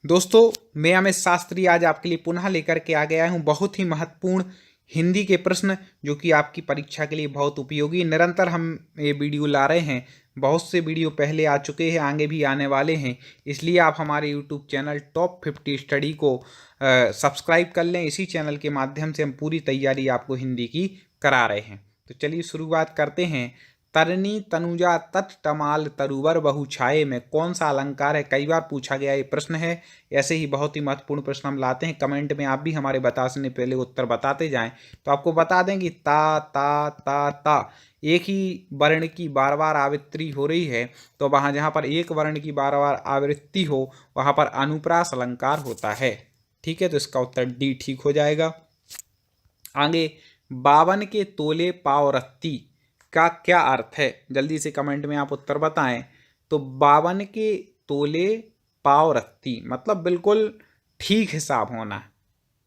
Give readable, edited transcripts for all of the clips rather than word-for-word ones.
दोस्तों, मैं अमित शास्त्री आज आपके लिए पुनः लेकर के आ गया हूं बहुत ही महत्वपूर्ण हिंदी के प्रश्न जो कि आपकी परीक्षा के लिए बहुत उपयोगी। निरंतर हम ये वीडियो ला रहे हैं। बहुत से वीडियो पहले आ चुके हैं, आगे भी आने वाले हैं। इसलिए आप हमारे यूट्यूब चैनल टॉप 50 स्टडी को सब्सक्राइब कर लें। इसी चैनल के माध्यम से हम पूरी तैयारी आपको हिंदी की करा रहे हैं। तो चलिए शुरुआत करते हैं। तरनी तनुजा तट तमाल तरुवर बहु छाये में कौन सा अलंकार है? कई बार पूछा गया ये प्रश्न है। ऐसे ही बहुत ही महत्वपूर्ण प्रश्न हम लाते हैं। कमेंट में आप भी हमारे बताने पहले उत्तर बताते जाएं। तो आपको बता दें कि ता ता ता ता एक ही वर्ण की बार बार आवृत्ति हो रही है, तो वहाँ जहाँ पर एक वर्ण की बार बार आवृत्ति हो वहाँ पर अनुप्रास अलंकार होता है। ठीक है, तो इसका उत्तर डी ठीक हो जाएगा। आगे, 52 के तोले पाव रत्ती का क्या अर्थ है? जल्दी से कमेंट में आप उत्तर बताएं। तो 52 के तोले पाव रत्ती मतलब बिल्कुल ठीक हिसाब होना।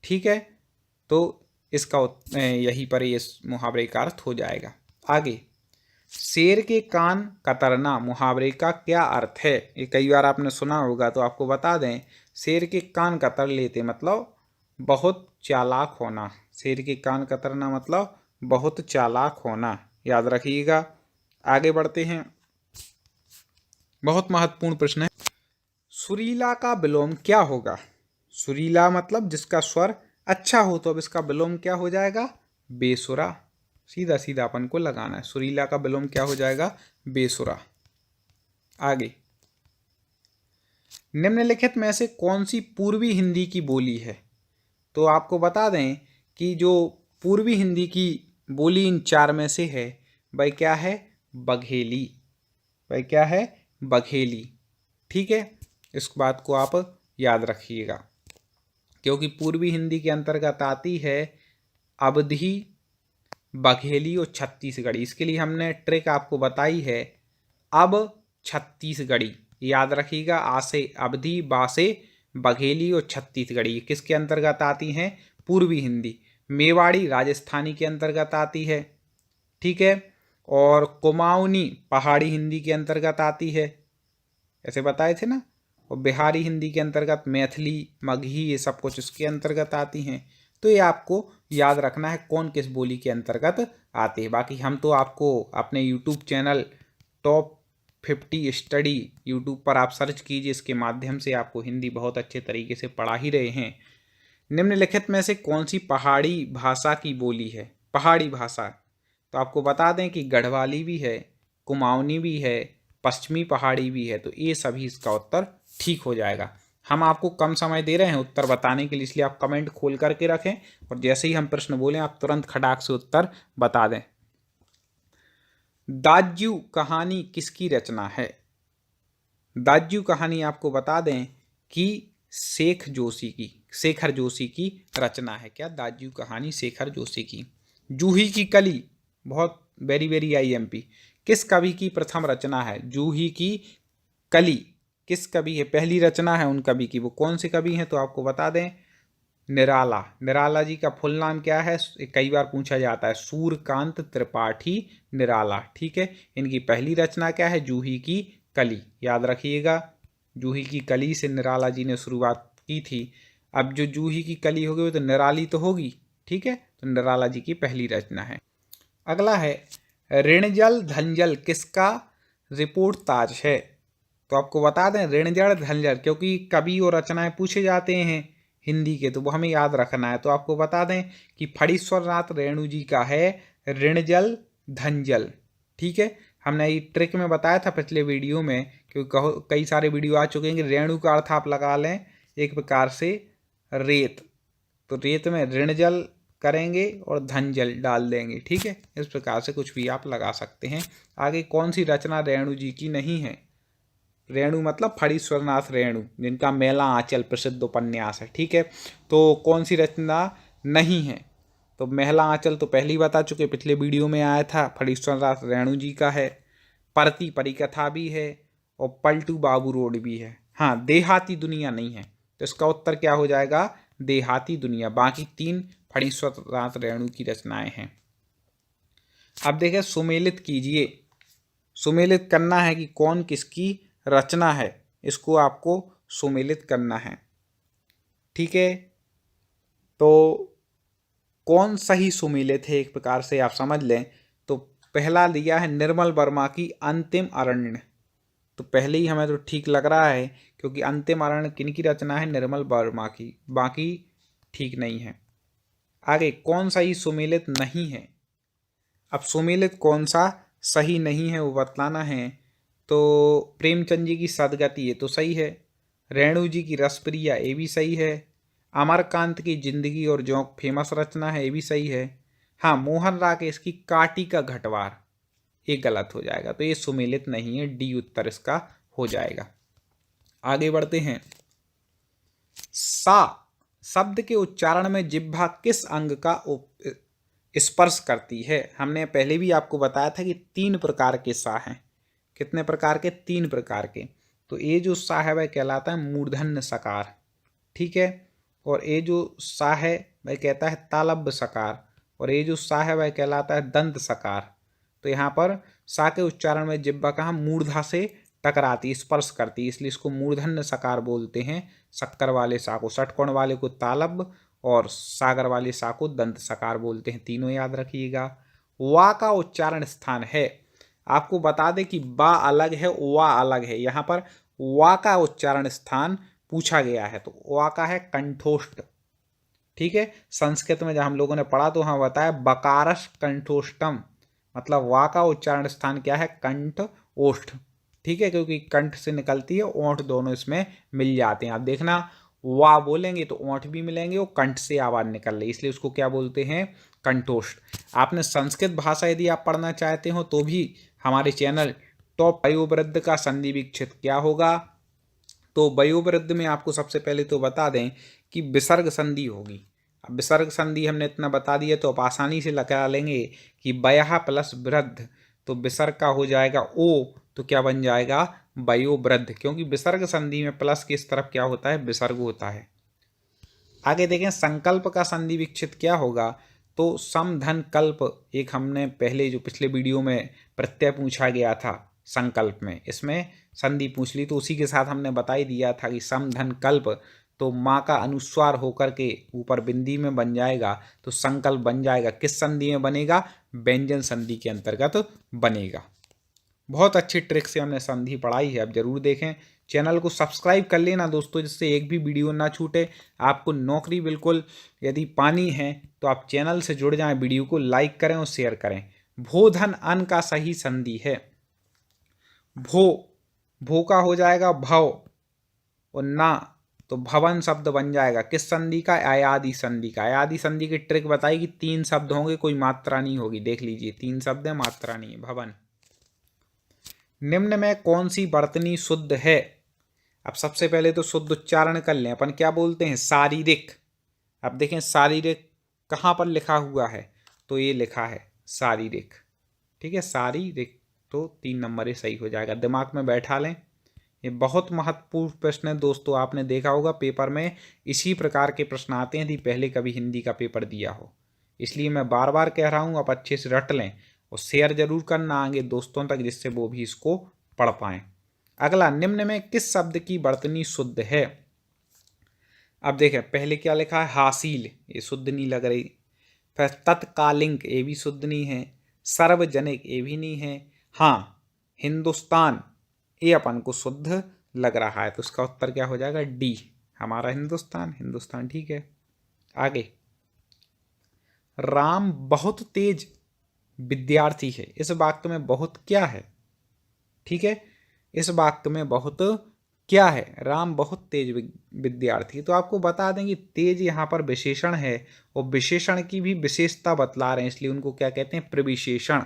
ठीक है, तो इसका यही पर ये मुहावरे का अर्थ हो जाएगा। आगे, शेर के कान कतरना मुहावरे का क्या अर्थ है? ये कई बार आपने सुना होगा, तो आपको बता दें। शेर के कान कतर लेते मतलब बहुत चालाक होना। शेर के कान कतरना मतलब बहुत चालाक होना, याद रखिएगा। आगे बढ़ते हैं, बहुत महत्वपूर्ण प्रश्न है। सुरीला का विलोम क्या होगा? सुरीला मतलब जिसका स्वर अच्छा हो, तो अब इसका विलोम क्या हो जाएगा? बेसुरा। सीधा सीधा अपन को लगाना है। सुरीला का विलोम क्या हो जाएगा? बेसुरा। आगे, निम्नलिखित में से कौन सी पूर्वी हिंदी की बोली है? तो आपको बता दें कि जो पूर्वी हिंदी की बोली इन चार में से है वह क्या है? बघेली। वह क्या है? बघेली। ठीक है, इस बात को आप याद रखिएगा, क्योंकि पूर्वी हिंदी के अंतर्गत आती है अवधी, बघेली और छत्तीसगढ़ी। इसके लिए हमने ट्रिक आपको बताई है। अब छत्तीसगढ़ी याद रखिएगा। आ से अवधी, बा से बघेली और छत्तीसगढ़ी किसके अंतर्गत आती हैं? पूर्वी हिंदी। मेवाड़ी राजस्थानी के अंतर्गत आती है। ठीक है, और कुमाऊनी पहाड़ी हिंदी के अंतर्गत आती है, ऐसे बताए थे ना। और बिहारी हिंदी के अंतर्गत मैथिली, मगही, ये सब कुछ इसके अंतर्गत आती हैं। तो ये आपको याद रखना है कौन किस बोली के अंतर्गत आती है। बाकी हम तो आपको अपने YouTube channel top 50 study YouTube पर आप सर्च कीजिए, इसके माध्यम से आपको हिंदी बहुत अच्छे तरीके से पढ़ा ही रहे हैं। निम्नलिखित में से कौन सी पहाड़ी भाषा की बोली है? पहाड़ी भाषा, तो आपको बता दें कि गढ़वाली भी है, कुमाऊनी भी है, पश्चिमी पहाड़ी भी है। तो ये सभी इसका उत्तर ठीक हो जाएगा। हम आपको कम समय दे रहे हैं उत्तर बताने के लिए, इसलिए आप कमेंट खोल करके रखें और जैसे ही हम प्रश्न बोलें आप तुरंत खटाक से उत्तर बता दें। दाज्यू कहानी किसकी रचना है? दाज्यू कहानी आपको बता दें कि शेखर जोशी की रचना है। क्या? दाज्यू कहानी शेखर जोशी की। जूही की कली, बहुत वेरी वेरी IMP, किस कवि की प्रथम रचना है? जूही की कली किस कवि है? पहली रचना है उन कवि की। वो कौन से कवि हैं? तो आपको बता दें, निराला। निराला जी का फुल नाम क्या है? कई बार पूछा जाता है, सूर्यकांत त्रिपाठी निराला। ठीक है, इनकी पहली रचना क्या है? जूही की कली, याद रखिएगा। जूही की कली से निराला जी ने शुरुआत की थी। अब जो जूही की कली होगी वो तो निराली तो होगी। ठीक है, तो निराला जी की पहली रचना है। अगला है, ऋणजल धनजल किसका रिपोर्ट ताज है? तो आपको बता दें, ऋणजल धनजल, क्योंकि कवि और रचनाएं पूछे जाते हैं हिंदी के, तो वो हमें याद रखना है। तो आपको बता दें कि फणीश्वर नाथ रेणु जी का है ऋणजल धनजल। ठीक है, हमने ये ट्रिक में बताया था पिछले वीडियो में, क्योंकि कई सारे वीडियो आ चुके हैं कि रेणु का अर्थ आप लगा लें एक प्रकार से रेत, तो रेत में ऋणजल करेंगे और धनजल डाल देंगे। ठीक है, इस प्रकार से कुछ भी आप लगा सकते हैं। आगे, कौन सी रचना रेणु जी की नहीं है? रेणु मतलब फणीश्वरनाथ रेणु, जिनका मेला आंचल प्रसिद्ध उपन्यास है। ठीक है, तो कौन सी रचना नहीं है? तो मेला आंचल तो पहले ही बता चुके, पिछले वीडियो में आया था, फणीश्वरनाथ रेणु जी का है। परती परिकथा भी है और पलटू बाबू रोड भी है। हाँ, देहाती दुनिया नहीं है, तो इसका उत्तर क्या हो जाएगा? देहाती दुनिया। बाकी 3 फणीश्वरनाथ रेणु की रचनाएं हैं। अब देखें, सुमेलित कीजिए। सुमेलित करना है कि कौन किसकी रचना है, इसको आपको सुमेलित करना है। ठीक है, तो कौन सही सुमेलित है एक प्रकार से आप समझ लें तो पहला दिया है निर्मल वर्मा की अंतिम अरण्य। तो पहले ही हमें तो ठीक लग रहा है क्योंकि अंतिम अरण्य किन की रचना है, निर्मल वर्मा की, बाकी ठीक नहीं है। आगे कौन सही सुमेलित नहीं है, अब सुमेलित कौन सा सही नहीं है वो बतलाना है। तो प्रेमचंद जी की सदगति ये तो सही है, रेणु जी की रसप्रिया ये भी सही है, अमरकांत की जिंदगी और जोंक फेमस रचना है ये भी सही है। हाँ, मोहन राकेश की काटी का घटवार ये गलत हो जाएगा, तो ये सुमेलित नहीं है, डी उत्तर इसका हो जाएगा। आगे बढ़ते हैं। सा शब्द के उच्चारण में जिह्वा किस अंग का स्पर्श करती है। हमने पहले भी आपको बताया था कि 3 प्रकार के सा हैं। कितने प्रकार के, 3 प्रकार के। तो ये जो सा है वह कहलाता है मूर्धन्य सकार, ठीक है, और ये जो सा है वह कहता है तालब्य सकार, और ये जो सा है वह कहलाता है दंत सकार। तो यहाँ पर सा के उच्चारण में जिह्वा कहाँ मूर्धा से टकराती, स्पर्श करती, इसलिए इसको मूर्धन्य सकार बोलते हैं। शक्कर वाले सा को षटकोण वाले को तालब्य और सागर वाले सा को दंत सकार बोलते हैं, तीनों याद रखिएगा। वा का उच्चारण स्थान है, आपको बता दें कि बा अलग है, वा अलग है। यहाँ पर वा का उच्चारण स्थान पूछा गया है, तो वा का है कंठोष्ठ, ठीक है। संस्कृत में जब हम लोगों ने पढ़ा तो वहाँ बताया बकारस कंठोष्टम, मतलब वा का उच्चारण स्थान क्या है, कंठ ओष्ठ, ठीक है, क्योंकि कंठ से निकलती है, ओंठ दोनों इसमें मिल जाते हैं। आप देखना वा बोलेंगे तो ओंठ भी मिलेंगे और कंठ से आवाज निकल रही, इसलिए उसको क्या बोलते हैं, कंठोष्ठ। आपने संस्कृत भाषा यदि आप पढ़ना चाहते हो तो भी हमारे चैनल टॉप वयोवृद्ध का संधि विच्छेद क्या होगा, तो वयोवृद्ध में आपको सबसे पहले तो बता दें कि विसर्ग संधि होगी। अब विसर्ग संधि हमने इतना बता दिया तो आप आसानी से लगा लेंगे कि वयः प्लस वृद्ध, तो विसर्ग का हो जाएगा ओ, तो क्या बन जाएगा वयोवृद्ध, क्योंकि विसर्ग संधि में प्लस की इस तरफ क्या होता है, विसर्ग होता है। आगे देखें संकल्प का संधि विच्छेद क्या होगा, तो सम धन कल्प, एक हमने पहले जो पिछले वीडियो में प्रत्यय पूछा गया था संकल्प में, इसमें संधि पूछ ली, तो उसी के साथ हमने बता ही दिया था कि सम धन कल्प, तो माँ का अनुस्वार होकर के ऊपर बिंदी में बन जाएगा, तो संकल्प बन जाएगा, किस संधि में बनेगा, व्यंजन संधि के अंतर्गत बनेगा। बहुत अच्छी ट्रिक से हमने संधि पढ़ाई है, अब जरूर देखें। चैनल को सब्सक्राइब कर लेना दोस्तों, जिससे एक भी वीडियो ना छूटे। आपको नौकरी बिल्कुल यदि पानी है तो आप चैनल से जुड़ जाएं, वीडियो को लाइक करें और शेयर करें। भोधन अन का सही संधि है, भो का हो जाएगा भव, और ना तो भवन शब्द बन जाएगा, किस संधि का, अयादि संधि का। अयादि संधि की ट्रिक बताई कि 3 शब्द होंगे, कोई मात्रा नहीं होगी, देख लीजिए 3 शब्द है, मात्रा नहीं है, भवन। निम्न में कौन सी वर्तनी शुद्ध है, अब सबसे पहले तो शुद्ध उच्चारण कर लें, अपन क्या बोलते हैं, शारीरिक। अब देखें शारीरिक कहाँ पर लिखा हुआ है, तो ये लिखा है शारीरिक, ठीक है, शारीरिक, तो 3 नंबर ये सही हो जाएगा, दिमाग में बैठा लें। ये बहुत महत्वपूर्ण प्रश्न है दोस्तों, आपने देखा होगा पेपर में इसी प्रकार के प्रश्न आते हैं यदि पहले कभी हिंदी का पेपर दिया हो, इसलिए मैं बार बार कह रहा हूँ आप अच्छे से रट लें और शेयर जरूर करना आगे दोस्तों तक, जिससे वो भी इसको पढ़ पाएं। अगला, निम्न में किस शब्द की वर्तनी शुद्ध है। अब देखें पहले क्या लिखा है, हासिल, ये शुद्ध नहीं लग रही। फिर तत्कालिक, ये भी शुद्ध नहीं है। सार्वजनिक, ये भी नहीं है। हाँ, हिंदुस्तान, ये अपन को शुद्ध लग रहा है, तो उसका उत्तर क्या हो जाएगा, डी, हमारा हिंदुस्तान, हिंदुस्तान, ठीक है। आगे, राम बहुत तेज विद्यार्थी है, इस वाक्य में बहुत क्या है, ठीक है, इस वाक्य में बहुत क्या है, राम बहुत तेज विद्यार्थी। तो आपको बता दें कि तेज यहाँ पर विशेषण है और विशेषण की भी विशेषता बतला रहे हैं, इसलिए उनको क्या कहते हैं, प्रविशेषण।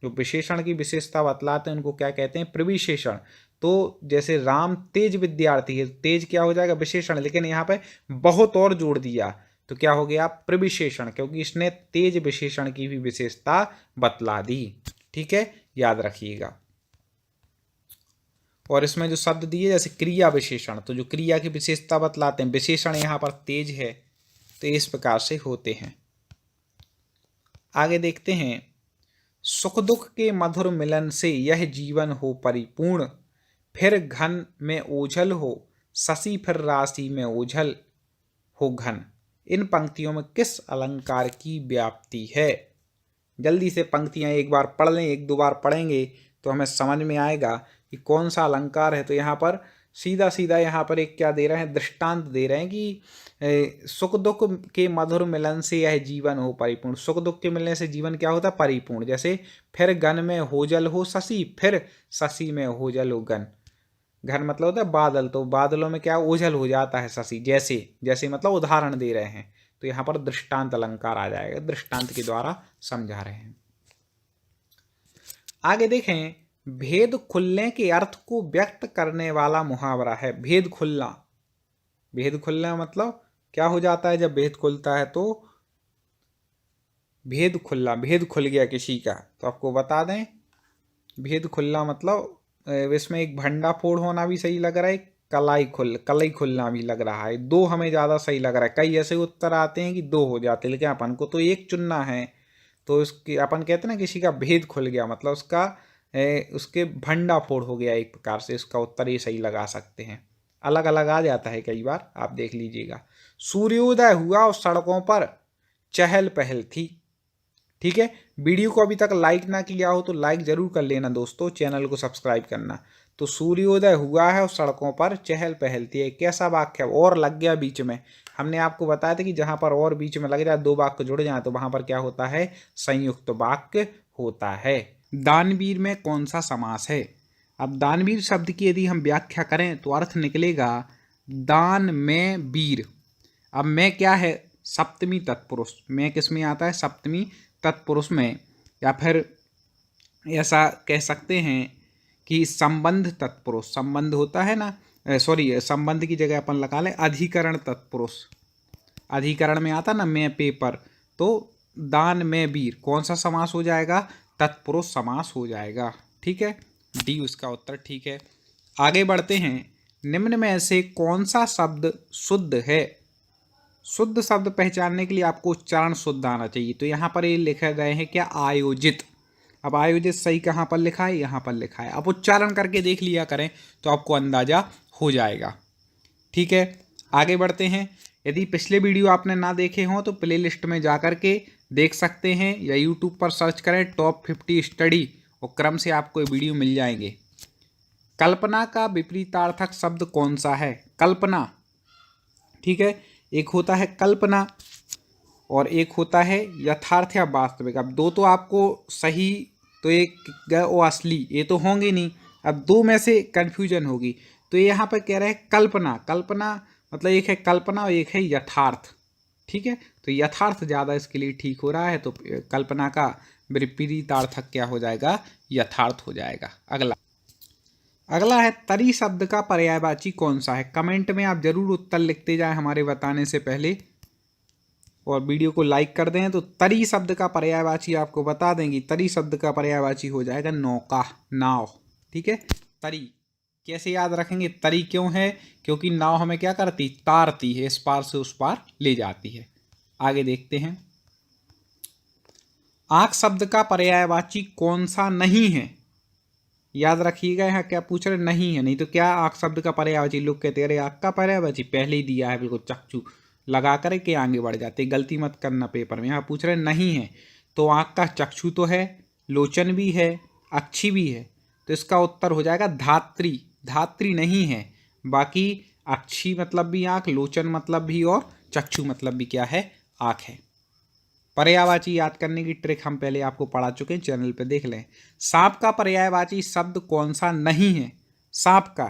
जो विशेषण की विशेषता बतलाते हैं उनको क्या कहते हैं, प्रविशेषण। तो जैसे राम तेज विद्यार्थी है, तेज क्या हो जाएगा, विशेषण, लेकिन यहाँ पे बहुत और जोड़ दिया तो क्या हो गया, प्रविशेषण, क्योंकि इसने तेज विशेषण की भी विशेषता बतला दी, ठीक है, याद रखिएगा। और इसमें जो शब्द दिए जैसे क्रिया विशेषण, तो जो क्रिया की विशेषता बतलाते हैं, विशेषण यहाँ पर तेज है, तो इस प्रकार से होते हैं। आगे देखते हैं, सुख दुख के मधुर मिलन से यह जीवन हो परिपूर्ण, फिर घन में ओझल हो शशि फिर राशि में ओझल, हो घन। इन पंक्तियों में किस अलंकार की व्याप्ति है? जल्दी से पंक्तियां एक बार पढ़ लें, एक दो बार पढ़ेंगे तो हमें समझ में आएगा कि कौन सा अलंकार है। तो यहाँ पर सीधा सीधा यहाँ पर एक क्या दे रहे हैं, दृष्टांत दे रहे हैं कि सुख दुख के मधुर मिलन से यह जीवन हो परिपूर्ण। सुख दुख के मिलने से जीवन क्या होता है? परिपूर्ण। जैसे फिर गन में हो जल हो शशि, फिर शशि में हो जल हो गन। घन मतलब होता है बादल, तो बादलों में क्या ओझल हो जाता है शशि। जैसे जैसे मतलब उदाहरण दे रहे हैं, तो यहाँ पर दृष्टांत अलंकार आ जाएगा, दृष्टांत के द्वारा समझा रहे हैं। आगे देखें, भेद खुलने के अर्थ को व्यक्त करने वाला मुहावरा है। भेद खुलना, भेद खुलना मतलब क्या हो जाता है? जब भेद खुलता है तो भेद खुलना, भेद खुल गया किसी का, तो आपको बता दें भेद खुलना मतलब इसमें एक भंडा फोड़ होना भी सही लग रहा है, कलाई खुलना भी लग रहा है। दो हमें ज़्यादा सही लग रहा है। कई ऐसे उत्तर आते हैं कि दो हो जाते हैं, लेकिन अपन को तो एक चुनना है। तो उसकी अपन कहते हैं ना किसी का भेद खुल गया, मतलब उसका उसके भंडा फोड़ हो गया एक प्रकार से। इसका उत्तर ये सही लगा सकते हैं। अलग अलग आ जाता है कई बार, आप देख लीजिएगा। सूर्योदय हुआ और सड़कों पर चहल पहल थी। ठीक है, वीडियो को अभी तक लाइक ना किया हो तो लाइक जरूर कर लेना दोस्तों, चैनल को सब्सक्राइब करना। तो सूर्योदय हुआ है और सड़कों पर चहल पहल थी, कैसा वाक्य? और लग गया बीच में। हमने आपको बताया था कि जहां पर और बीच में लग जाए, दो वाक्य जुड़ जाए, तो वहां पर क्या होता है? संयुक्त वाक्य होता है। दानवीर में कौन सा समास है? अब दानवीर शब्द की यदि हम व्याख्या करें तो अर्थ निकलेगा दान में वीर। अब मैं क्या है? सप्तमी तत्पुरुष। मैं किस में आता है? सप्तमी तत्पुरुष में। या फिर ऐसा कह सकते हैं कि संबंध तत्पुरुष। संबंध होता है ना, सॉरी, संबंध की जगह अपन लगा लें अधिकरण तत्पुरुष। अधिकरण में आता ना मैं पेपर, तो दान में वीर कौन सा समास हो जाएगा? तत्पुरुष समास हो जाएगा। ठीक है, डी उसका उत्तर ठीक है। आगे बढ़ते हैं। निम्न में से कौन सा शब्द शुद्ध है? शुद्ध शब्द पहचानने के लिए आपको उच्चारण शुद्ध आना चाहिए। तो यहाँ पर ये लिखे गए हैं क्या? आयोजित। अब आयोजित सही कहाँ पर लिखा है? यहाँ पर लिखा है। अब उच्चारण करके देख लिया करें तो आपको अंदाजा हो जाएगा। ठीक है, आगे बढ़ते हैं। यदि पिछले वीडियो आपने ना देखे हों तो प्लेलिस्ट में जा कर के देख सकते हैं, या यूट्यूब पर सर्च करें टॉप 50 स्टडी, और क्रम से आपको ये वीडियो मिल जाएंगे। कल्पना का विपरीतार्थक शब्द कौन सा है? कल्पना। ठीक है, एक होता है कल्पना और एक होता है यथार्थ या वास्तविक। अब दो तो आपको सही, तो एक वो असली, ये तो होंगे नहीं। अब दो में से कन्फ्यूजन होगी। तो ये यहाँ पर कह रहे हैं कल्पना। कल्पना मतलब एक है कल्पना और एक है यथार्थ। ठीक है, तो यथार्थ ज़्यादा इसके लिए ठीक हो रहा है, तो कल्पना का विपरीतार्थक क्या हो जाएगा? यथार्थ हो जाएगा। अगला है तरी शब्द का पर्यायवाची कौन सा है? कमेंट में आप जरूर उत्तर लिखते जाएं हमारे बताने से पहले, और वीडियो को लाइक कर दें। तो तरी शब्द का पर्यायवाची आपको बता देंगी। तरी शब्द का पर्यायवाची हो जाएगा नौका, नाव। ठीक है, तरी कैसे याद रखेंगे? तरी क्यों है? क्योंकि नाव हमें क्या करती? तारती है, इस पार से उस पार ले जाती है। आगे देखते हैं। आंख शब्द का पर्यायवाची कौन सा नहीं है? याद रखिएगा, यहाँ क्या पूछ रहे? नहीं है। नहीं तो क्या आंख शब्द का पर्यायवाची? लोग कहते हैं अरे आंख का पर्यायवाची पहले ही दिया है, बिल्कुल चक्षु लगा कर के आगे बढ़ जाते। गलती मत करना पेपर में। यहाँ पूछ रहे नहीं है, तो आंख का चक्षु तो है, लोचन भी है, अक्षी भी है। तो इसका उत्तर हो जाएगा धात्री। धात्री नहीं है, बाकी अक्षी मतलब भी आंख, लोचन मतलब भी, और चक्षु मतलब भी क्या है? आंख है। पर्यायवाची याद करने की ट्रिक हम पहले आपको पढ़ा चुके हैं, चैनल पे देख लें। सांप का पर्यायवाची शब्द कौन सा नहीं है? सांप का,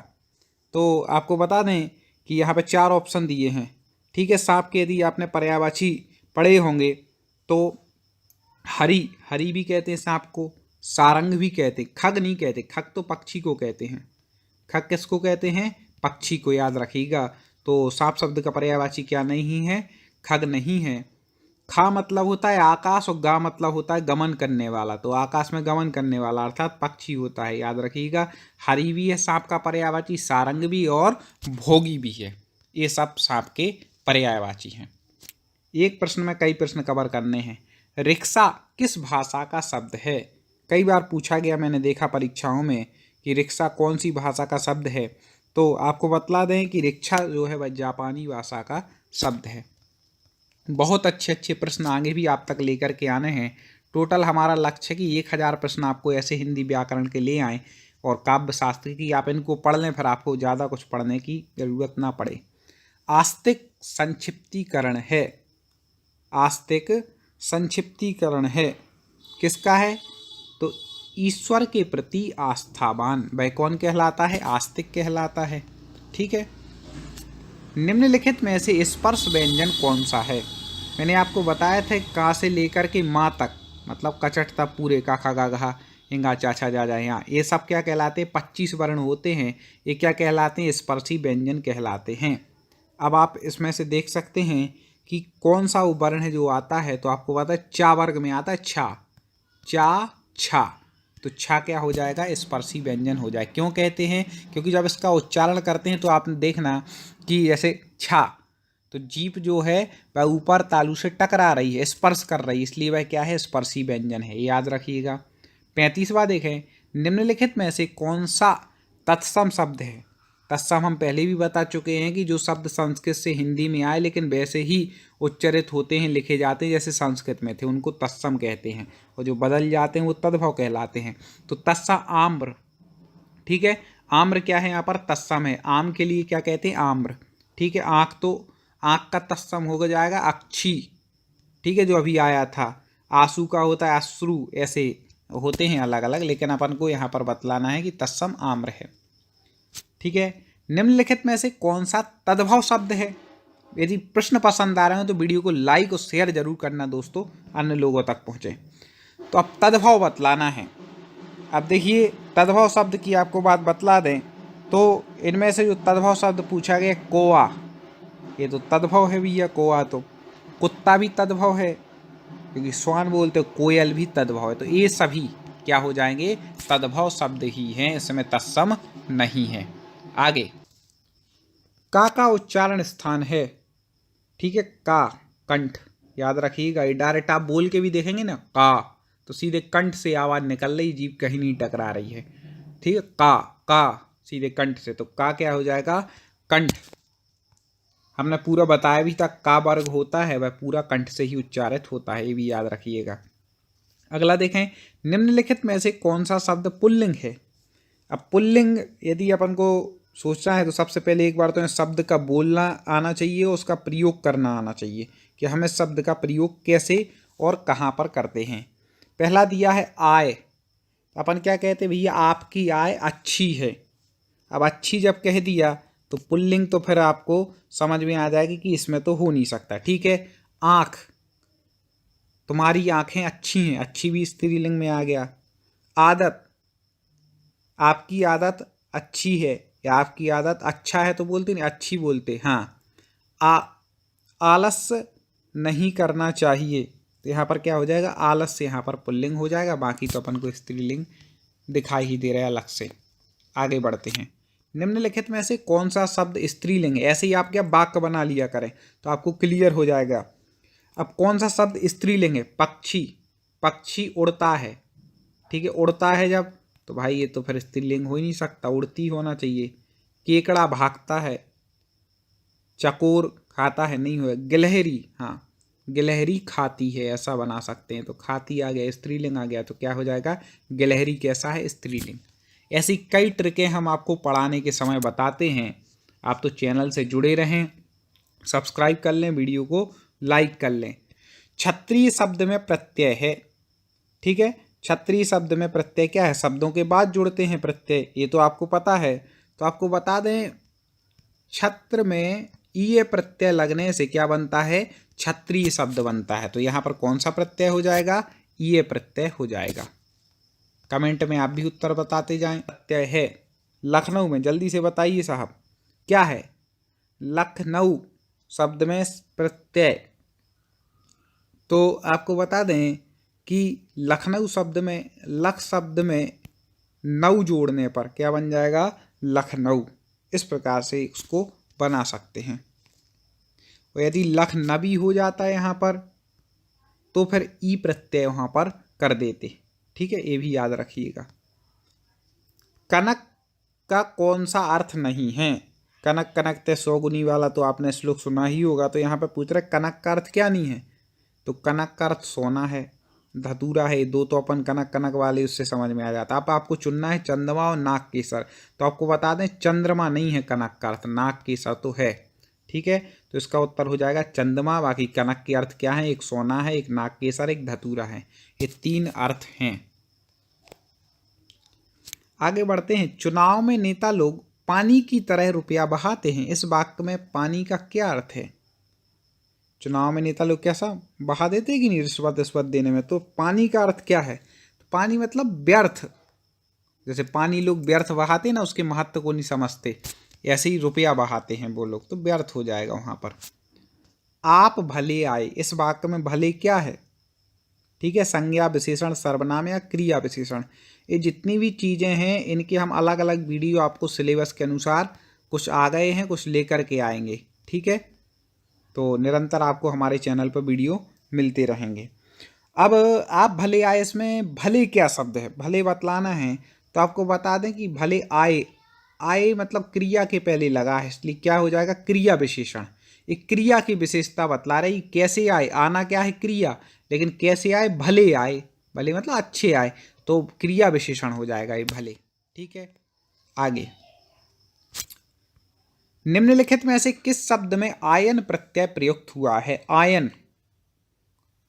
तो आपको बता दें कि यहाँ पे 4 ऑप्शन दिए हैं। ठीक है, सांप के यदि आपने पर्यायवाची पढ़े होंगे तो हरी, हरी भी कहते हैं सांप को, सारंग भी कहते, खग नहीं कहते। खग तो पक्षी को कहते हैं। खग किसको कहते हैं? पक्षी को, याद रखिएगा। तो सांप शब्द का पर्यायवाची क्या नहीं है? खग नहीं है। खा मतलब होता है आकाश और गा मतलब होता है गमन करने वाला। तो आकाश में गमन करने वाला अर्थात पक्षी होता है, याद रखिएगा। हरी भी है सांप का पर्यायवाची, सारंग भी और भोगी भी है। ये सब सांप के पर्यायवाची हैं। एक प्रश्न में कई प्रश्न कवर करने हैं। रिक्शा किस भाषा का शब्द है? कई बार पूछा गया, मैंने देखा परीक्षाओं में, कि रिक्शा कौन सी भाषा का शब्द है। तो आपको बतला दें कि रिक्शा जो है वह जापानी भाषा का शब्द है। बहुत अच्छे अच्छे प्रश्न आगे भी आप तक लेकर के आने हैं। टोटल हमारा लक्ष्य है कि 1000 प्रश्न आपको ऐसे हिंदी व्याकरण के ले आएँ और काव्य शास्त्र की आप इनको पढ़ लें, फिर आपको ज़्यादा कुछ पढ़ने की ज़रूरत ना पड़े। आस्तिक संक्षिप्तीकरण है। आस्तिक संक्षिप्तीकरण है किसका है? तो ईश्वर के प्रति आस्थावान वह कौन कहलाता है? आस्तिक कहलाता है। ठीक है। निम्नलिखित में से स्पर्श व्यंजन कौन सा है? मैंने आपको बताया था का से लेकर के माँ तक, मतलब कचट तक पूरे का खा गा घा हिंगा चाचा जा जा यहाँ, ये सब क्या कहलाते हैं? 25 वर्ण होते हैं। ये क्या कहलाते हैं? स्पर्शी व्यंजन कहलाते हैं। अब आप इसमें से देख सकते हैं कि कौन सा वो वर्ण है जो आता है, तो आपको पता है चा वर्ग में आता है छा, चा छा, तो छा क्या हो जाएगा? स्पर्शी व्यंजन हो जाए। क्यों कहते हैं? क्योंकि जब इसका उच्चारण करते हैं तो आपने देखना कि जैसे छा, तो जीभ जो है वह ऊपर तालू से टकरा रही है, स्पर्श कर रही है, इसलिए वह क्या है? स्पर्शी व्यंजन है। याद रखिएगा। 35वां देखें, निम्नलिखित में से कौन सा तत्सम शब्द है? तत्सम हम पहले भी बता चुके हैं कि जो शब्द संस्कृत से हिंदी में आए लेकिन वैसे ही उच्चारित होते हैं, लिखे जाते हैं जैसे संस्कृत में थे, उनको तत्सम कहते हैं, और जो बदल जाते हैं वो तद्भव कहलाते हैं। तो तत्सम आम्र, ठीक है। आम्र क्या है? यहाँ पर तत्सम है। आम के लिए क्या कहते हैं? आम्र। ठीक है। आँख, तो आँख का तत्सम हो जाएगा अक्षी। ठीक है, जो अभी आया था। आंसू का होता है अश्रु, ऐसे होते हैं अलग अलग, लेकिन अपन को यहाँ पर बतलाना है कि तत्सम आम्र है। ठीक है। निम्नलिखित में से कौन सा तद्भव शब्द है? यदि प्रश्न पसंद आ रहे हो तो वीडियो को लाइक और शेयर जरूर करना दोस्तों, अन्य लोगों तक पहुँचे। तो अब तद्भव बतलाना है। अब देखिए, तद्भव शब्द की आपको बात बतला दें तो इनमें से जो तद्भव शब्द पूछा गया, कोआ, ये तो तद्भव है भैया। कोआ तो कुत्ता भी तद्भव है, क्योंकि स्वान बोलते हो, कोयल भी तद्भव है। तो ये सभी क्या हो जाएंगे? तद्भव शब्द ही हैं, इसमें तत्सम नहीं है। आगे, का उच्चारण स्थान है। ठीक है। का कंठ, याद रखिएगा। ये डायरेक्ट आप बोल के भी देखेंगे ना, का, तो सीधे कंठ से आवाज़ निकल रही, जीभ कहीं नहीं टकरा रही है। ठीक है। का सीधे कंठ से, तो का क्या हो जाएगा? कंठ। हमने पूरा बताया भी था, का वर्ग होता है वह पूरा कंठ से ही उच्चारित होता है, ये भी याद रखिएगा। अगला देखें, निम्नलिखित में से कौन सा शब्द पुल्लिंग है? अब पुल्लिंग यदि अपन को सोचना है तो सबसे पहले एक बार तो शब्द का बोलना आना चाहिए और उसका प्रयोग करना आना चाहिए कि हमें शब्द का प्रयोग कैसे और कहाँ पर करते हैं। पहला दिया है आय। अपन क्या कहते हैं भैया? आपकी आय अच्छी है। अब अच्छी जब कह दिया तो पुल्लिंग, तो फिर आपको समझ में आ जाएगी कि इसमें तो हो नहीं सकता। ठीक है। आँख, तुम्हारी आँखें अच्छी हैं, अच्छी भी स्त्रीलिंग में आ गया। आदत, आपकी आदत अच्छी है, या आपकी आदत अच्छा है तो बोलते नहीं, अच्छी बोलते। हाँ। आलस्य नहीं करना चाहिए, तो यहाँ पर क्या हो जाएगा? आलस्य यहाँ पर पुल्लिंग हो जाएगा। बाकी तो अपन को स्त्रीलिंग दिखाई ही दे रहा है अलग से। आगे बढ़ते हैं। निम्नलिखित में से कौन सा शब्द स्त्रीलिंग है? ऐसे ही आप क्या वाक्य बना लिया करें तो आपको क्लियर हो जाएगा। अब कौन सा शब्द स्त्रीलिंग है? पक्षी। पक्षी उड़ता है। ठीक है। उड़ता है जब, तो भाई ये तो फिर स्त्रीलिंग हो ही नहीं सकता, उड़ती होना चाहिए। केकड़ा भागता है। चकोर खाता है, नहीं हुआ। गिलहरी, हाँ, गिलहरी खाती है, ऐसा बना सकते हैं। तो खाती आ गया, स्त्रीलिंग आ गया, तो क्या हो जाएगा? गिलहरी कैसा है? स्त्रीलिंग। ऐसी कई ट्रिकें हम आपको पढ़ाने के समय बताते हैं। आप तो चैनल से जुड़े रहें, सब्सक्राइब कर लें, वीडियो को लाइक कर लें। क्षत्रिय शब्द में प्रत्यय है। ठीक है। क्षत्रिय शब्द में प्रत्यय क्या है? शब्दों के बाद जुड़ते हैं प्रत्यय, ये तो आपको पता है। तो आपको बता दें, छत्र में ईय प्रत्यय लगने से क्या बनता है? क्षत्रिय शब्द बनता है। तो यहाँ पर कौन सा प्रत्यय हो जाएगा? ईय प्रत्यय हो जाएगा। कमेंट में आप भी उत्तर बताते जाएं। प्रत्यय है लखनऊ में, जल्दी से बताइए साहब क्या है? लखनऊ शब्द में प्रत्यय। तो आपको बता दें कि लखनऊ शब्द में, लख शब्द में नऊ जोड़ने पर क्या बन जाएगा? लखनऊ। इस प्रकार से उसको बना सकते हैं। और यदि लखनवी हो जाता है यहाँ पर, तो फिर ई प्रत्यय वहाँ पर कर देते। ठीक है, ये भी याद रखिएगा। कनक का कौन सा अर्थ नहीं है? कनक कनक ते 100 गुनी वाला तो आपने श्लोक सुना ही होगा। तो यहाँ पे पूछ रहे कनक का अर्थ क्या नहीं है, तो कनक का अर्थ सोना है, धतूरा है, दो तो अपन कनक कनक वाले उससे समझ में आ जाता। अब आपको चुनना है चंद्रमा और नाग केसर। तो आपको बता दें चंद्रमा नहीं है कनक का अर्थ, नाग केसर तो है। ठीक है, तो इसका उत्तर हो जाएगा चंद्रमा। बाकी कनक के अर्थ क्या है, एक सोना है, एक नाग केसर, एक धतूरा है। ये 3 अर्थ हैं। आगे बढ़ते हैं। चुनाव में नेता लोग पानी की तरह रुपया बहाते हैं, इस वाक्य में पानी का क्या अर्थ है? चुनाव में नेता लोग कैसा बहा देते हैं कि नहीं रिश्वत देने में, तो पानी का अर्थ क्या है? तो पानी मतलब व्यर्थ। जैसे पानी लोग व्यर्थ बहाते हैं ना, उसके महत्व को नहीं समझते, ऐसे ही रुपया बहाते हैं वो लोग, तो व्यर्थ हो जाएगा वहां पर। आप भले आए, इस वाक्य में भले क्या है? ठीक है, संज्ञा विशेषण, सर्वनाम या क्रिया विशेषण। ये जितनी भी चीज़ें हैं इनके हम अलग अलग वीडियो आपको सिलेबस के अनुसार कुछ आ गए हैं, कुछ लेकर के आएंगे। ठीक है, तो निरंतर आपको हमारे चैनल पर वीडियो मिलते रहेंगे। अब आप भले आए, इसमें भले क्या शब्द है, भले बतलाना है तो आपको बता दें कि भले आए, आए मतलब क्रिया के पहले लगा है, इसलिए क्या हो जाएगा क्रिया विशेषण। एक क्रिया की विशेषता बतला रही, कैसे आए, आना क्या है क्रिया, लेकिन कैसे आए, भले आए, भले मतलब अच्छे आए, तो क्रिया विशेषण हो जाएगा ये भले। ठीक है, आगे निम्नलिखित में से किस शब्द में आयन प्रत्यय प्रयुक्त हुआ है? आयन,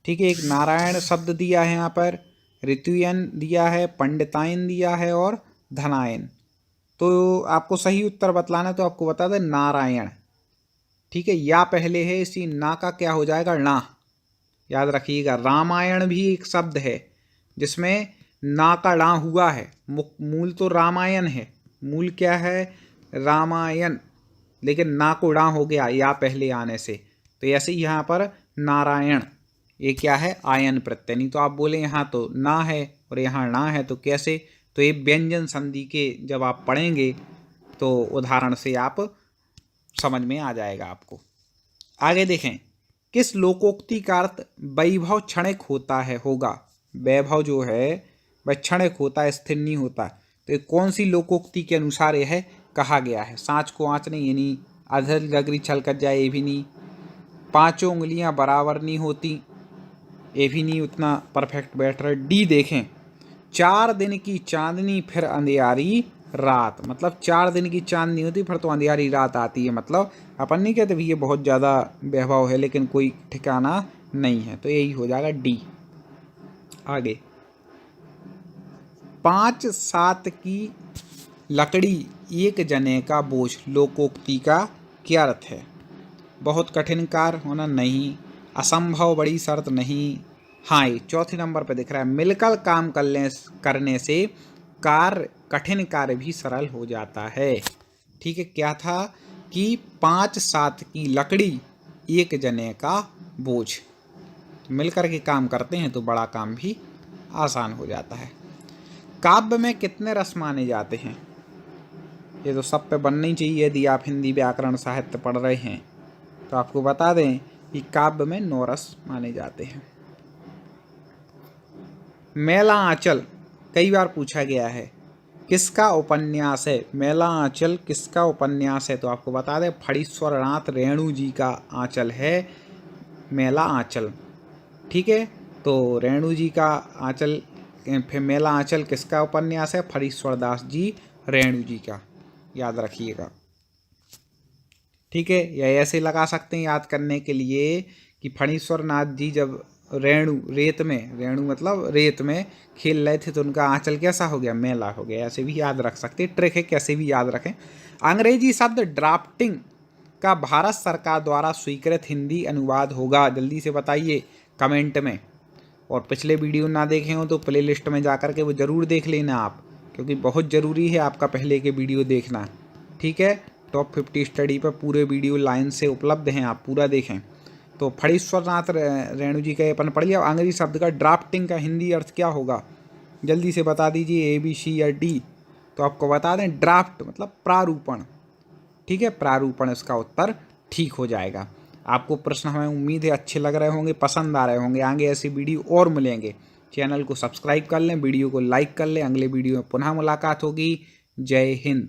ठीक है, एक नारायण शब्द दिया है यहाँ पर, ऋतुयन दिया है, पंडितायन दिया है और धनायन। तो आपको सही उत्तर बतलाना, तो आपको बता दें नारायण। ठीक है, या पहले है, इसी ना का क्या हो जाएगा ना, याद रखिएगा। रामायण भी एक शब्द है जिसमें ना का ड़ा हुआ है, मूल तो रामायण है, मूल क्या है रामायण, लेकिन ना को ड़ा हो गया या पहले आने से, तो ऐसे ही यहाँ पर नारायण, ये क्या है आयन प्रत्यय। नहीं तो आप बोले यहाँ तो ना है और यहाँ ना है, तो कैसे? तो ये व्यंजन संधि के जब आप पढ़ेंगे तो उदाहरण से आप समझ में आ जाएगा आपको। आगे देखें, किस लोकोक्ति का अर्थ वैभव क्षणिक होता है होगा? वैभव जो है वह क्षणिक होता है, स्थिर नहीं होता। तो कौन सी लोकोक्ति के अनुसार यह कहा गया है? सांच को आँच नहीं, ये नहीं, अधर गगरी छलकत जाए, ये भी नहीं, पांचों उंगलियां बराबर नहीं होती, ये भी नहीं उतना परफेक्ट बैठ रहा। डी देखें, 4 दिन की चांदनी फिर अंधियारी रात, मतलब 4 दिन की चांदनी होती फिर तो अंधियारी रात आती है। मतलब अपन नहीं कहते भी ये बहुत ज़्यादा वैभव है, लेकिन कोई ठिकाना नहीं है, तो यही हो जाएगा डी। आगे 5-7 की लकड़ी एक जने का बोझ, लोकोक्ति का क्या अर्थ है? बहुत कठिन कार्य होना नहीं, असंभव बड़ी शर्त नहीं। हाँ, ये चौथे नंबर पे दिख रहा है, मिलकर काम करने से कार्य, कठिन कार्य भी सरल हो जाता है। ठीक है, क्या था कि 5-7 की लकड़ी एक जने का बोझ, मिलकर के काम करते हैं तो बड़ा काम भी आसान हो जाता है। काव्य में कितने रस माने जाते हैं? ये तो सब पे बनना ही चाहिए, यदि आप हिंदी व्याकरण साहित्य पढ़ रहे हैं तो आपको बता दें कि काव्य में 9 रस माने जाते हैं। मेला आंचल कई बार पूछा गया है, किसका उपन्यास है? मेला आंचल किसका उपन्यास है? तो आपको बता दें फणीश्वर नाथ रेणु जी का आंचल है मेला आंचल। ठीक है, तो रेणु जी का आंचल, फिर मेला आंचल किसका उपन्यास है? फणीश्वर दास जी रेणु जी का, याद रखिएगा। ठीक है, या ऐसे लगा सकते हैं याद करने के लिए कि फणीश्वर नाथ जी जब रेत में खेल रहे थे तो उनका आंचल कैसा हो गया? मेला हो गया। ऐसे भी याद रख सकते हैं, ट्रिक है, कैसे भी याद रखें। अंग्रेजी शब्द ड्राफ्टिंग का भारत सरकार द्वारा स्वीकृत हिंदी अनुवाद होगा? जल्दी से बताइए कमेंट में। और पिछले वीडियो ना देखे हो तो प्लेलिस्ट में जा कर के वो ज़रूर देख लेना आप, क्योंकि बहुत ज़रूरी है आपका पहले के वीडियो देखना। ठीक है, टॉप 50 स्टडी पर पूरे वीडियो लाइन से उपलब्ध हैं, आप पूरा देखें। तो फणीश्वर नाथ रेणु जी का अपन पढ़ लिया। अंग्रेजी शब्द का ड्राफ्टिंग का हिंदी अर्थ क्या होगा? जल्दी से बता दीजिए, A, B, C या D। तो आपको बता दें ड्राफ्ट मतलब प्रारूपण। ठीक है, प्रारूपण इसका उत्तर ठीक हो जाएगा। आपको प्रश्न हमें उम्मीद है अच्छे लग रहे होंगे, पसंद आ रहे होंगे। आगे ऐसी वीडियो और मिलेंगे, चैनल को सब्सक्राइब कर लें, वीडियो को लाइक कर लें। अगले वीडियो में पुनः मुलाकात होगी। जय हिंद।